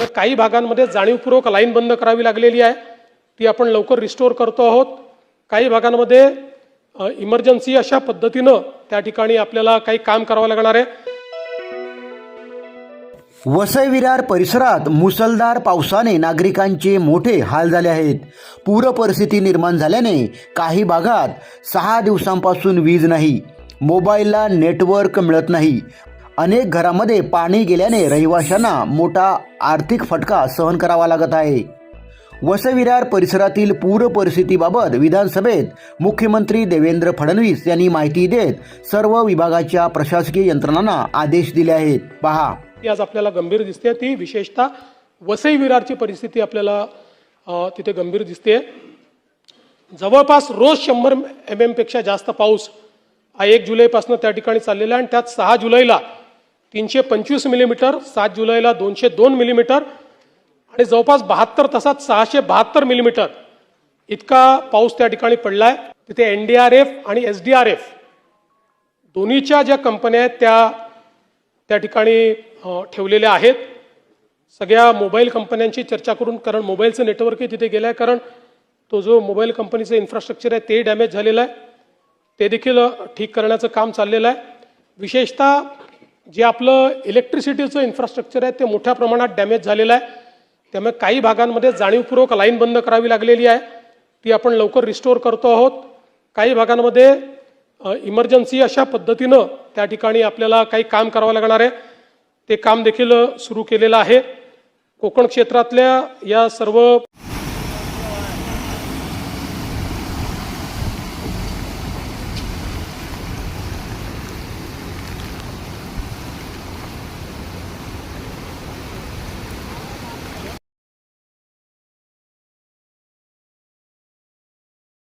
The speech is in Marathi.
तर काही भागांमध्ये जाणीवपूर्वक लाईन बंद करावी लागलेली आहे, ती आपण लवकर रिस्टोर करतो आहोत. काही भागांमध्ये इमर्जन्सी अशा पद्धतीनं त्या ठिकाणी आपल्याला काही काम करावं लागणार आहे. वसई विरार परिसरात मुसळधार पावसाने नागरिकांचे मोठे हाल झाले आहेत. पूर परिस्थिती निर्माण झाल्याने काही भागात 6 दिवसांपासून वीज नाही, मोबाईलला नेटवर्क मिळत नाही. अनेक घरामध्ये पाणी गेल्याने रहिवाशांना मोठा आर्थिक फटका सहन करावा लागत आहे. वसई विरार परिसरातील पूर परिस्थितीबाबत विधानसभेत मुख्यमंत्री देवेंद्र फडणवीस यांनी माहिती देत सर्व विभागाच्या प्रशासकीय यंत्रणांना आदेश दिले आहेत. पहा, ती आज आपल्याला गंभीर दिसते. ती विशेषतः वसई विरारची परिस्थिती आपल्याला तिथे गंभीर दिसते. जवळपास रोज 100 mm पेक्षा जास्त पाऊस हा 1 जुलैपासून त्या ठिकाणी चाललेला आहे आणि त्यात 6 जुलैला 325 मिलीमीटर, 7 जुलैला 202 मिलीमीटर आणि जवळपास 72 तासात 672 मिलीमीटर इतका पाऊस त्या ठिकाणी पडलाय. तिथे NDRF आणि SDRF दोन्हीच्या ज्या कंपन्या आहेत त्या ठिकाणी ठेवलेल्या आहेत. सगळ्या मोबाईल कंपन्यांची चर्चा करून, कारण मोबाईलचं नेटवर्कही तिथे गेलं आहे, कारण तो जो मोबाईल कंपनीचं इन्फ्रास्ट्रक्चर आहे ते डॅमेज झालेलं आहे, ते देखील ठीक करण्याचं काम चाललेलं आहे. विशेषतः जे आपलं इलेक्ट्रिसिटीचं इन्फ्रास्ट्रक्चर आहे ते मोठ्या प्रमाणात डॅमेज झालेलं आहे. त्यामुळे काही भागांमध्ये जाणीवपूर्वक लाईन बंद करावी लागलेली आहे, ती आपण लवकर रिस्टोर करतो आहोत. काही भागांमध्ये इमर्जन्सी अशा पद्धतीनं त्या ठिकाणी आपल्याला काही काम करावं लागणार आहे, ते काम देखील सुरू केलेलं आहे. कोकण क्षेत्रातल्या या सर्व